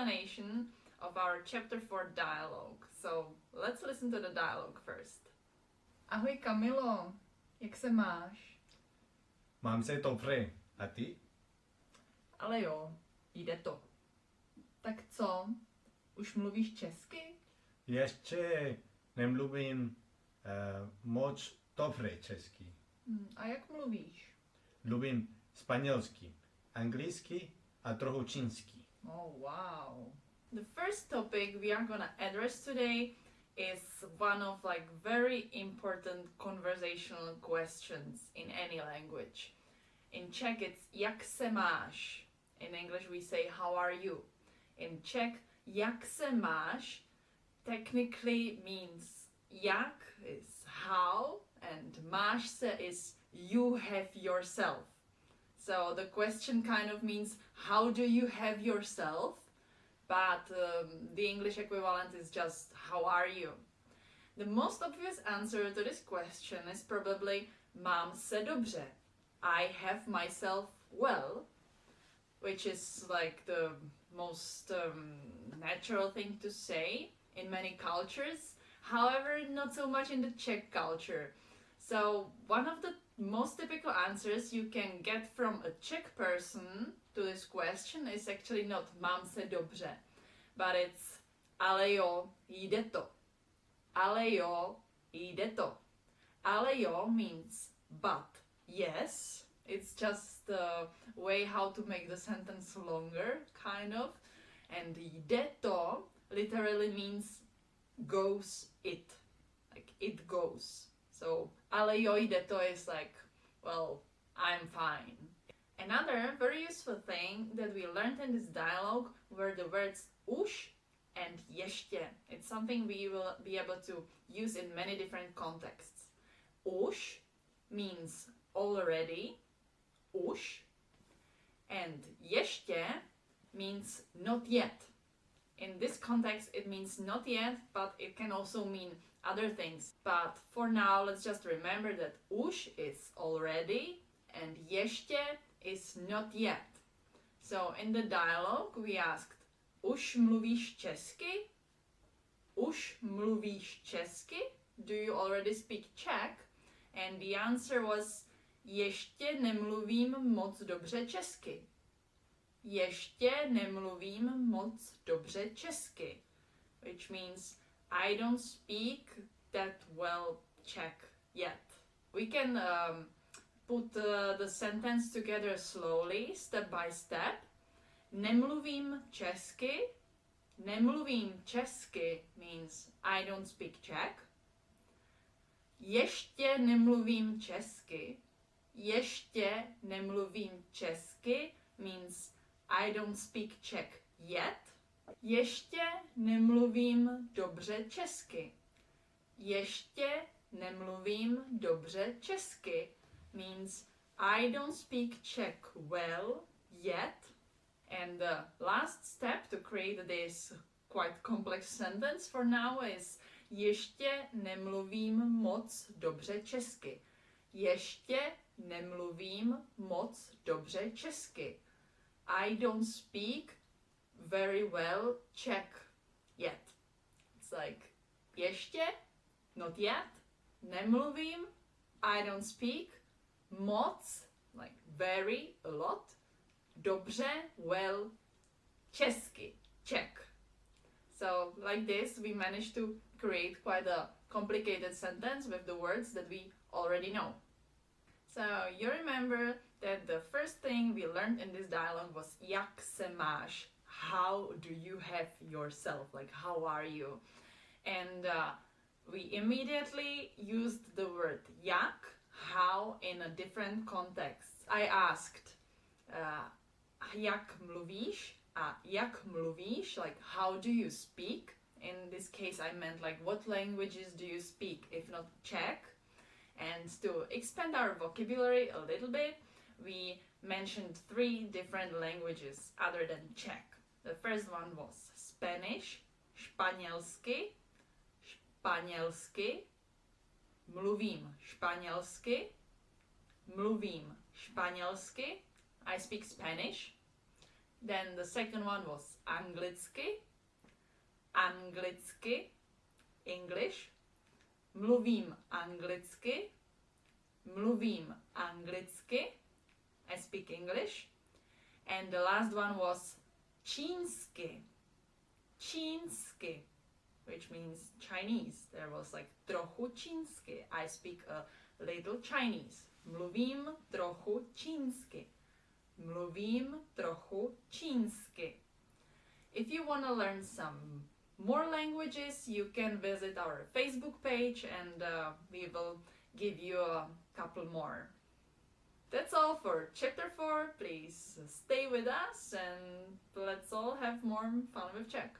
explanation of our chapter 4 dialogue. So let's listen to the dialogue first. Ahoj Kamilo, jak se máš? Mám se dobře, a ty? Ale jo, jde to. Tak co, už mluvíš česky? Ještě nemluvím moc dobře česky. A jak mluvíš? Mluvím španělsky, anglicky a trochu čínsky. Oh, wow. The first topic we are gonna address today is one of like very important conversational questions in any language. In Czech it's jak se máš. In English we say how are you. In Czech, jak se máš technically means jak is how and máš se is you have yourself. So the question kind of means how do you have yourself, but the English equivalent is just how are you. The most obvious answer to this question is probably mám se dobře. I have myself well, which is like the most natural thing to say in many cultures. However, not so much in the Czech culture. So one of the most typical answers you can get from a Czech person to this question is actually not mám se dobře, but it's ale jo, jde to. Ale jo, jde to. Ale jo means but yes. It's just a way how to make the sentence longer, kind of. And jde to literally means goes it. Like it goes. So ale jo, jde to is like, well, I'm fine. Another very useful thing that we learned in this dialogue were the words už and ještě. It's something we will be able to use in many different contexts. Už means already, už, and ještě means not yet. In this context it means not yet, but it can also mean other things. But for now let's just remember that už is already and ještě is not yet. So in the dialogue we asked už mluvíš česky? Už mluvíš česky? Do you already speak Czech? And the answer was ještě nemluvím moc dobře česky. Ještě nemluvím moc dobře česky. Which means I don't speak that well Czech yet. We can put the sentence together slowly, step by step. Nemluvím česky. Nemluvím česky means I don't speak Czech. Ještě nemluvím česky. Ještě nemluvím česky means I don't speak Czech yet. Ještě nemluvím dobře česky. Ještě nemluvím dobře česky means I don't speak Czech well yet. And the last step to create this quite complex sentence for now is ještě nemluvím moc dobře česky. Ještě nemluvím moc dobře česky. I don't speak very well Czech yet. It's like ještě, not yet, nemluvím, I don't speak, moc, like very, a lot, dobře, well, česky, Czech. So like this we managed to create quite a complicated sentence with the words that we already know. So you remember that the first thing we learned in this dialogue was jak se máš, how do you have yourself, like how are you? And we immediately used the word jak, how, in a different context. I asked jak mluvíš a jak mluvíš, like how do you speak? In this case I meant like what languages do you speak if not Czech? And to expand our vocabulary a little bit, we mentioned 3 different languages other than Czech. The first one was Spanish, španělsky, španělsky, mluvím španělsky, mluvím španělsky, I speak Spanish. Then the second one was anglicky, anglicky, English. Mluvím anglicky, mluvím anglicky, I speak English. And the last one was čínsky, čínsky, which means Chinese. There was like trochu čínsky, I speak a little Chinese. Mluvím trochu čínsky, mluvím trochu čínsky. If you want to learn some more languages, you can visit our Facebook page and we will give you a couple more. That's all for chapter 4. Please stay with us and let's all have more fun with Czech.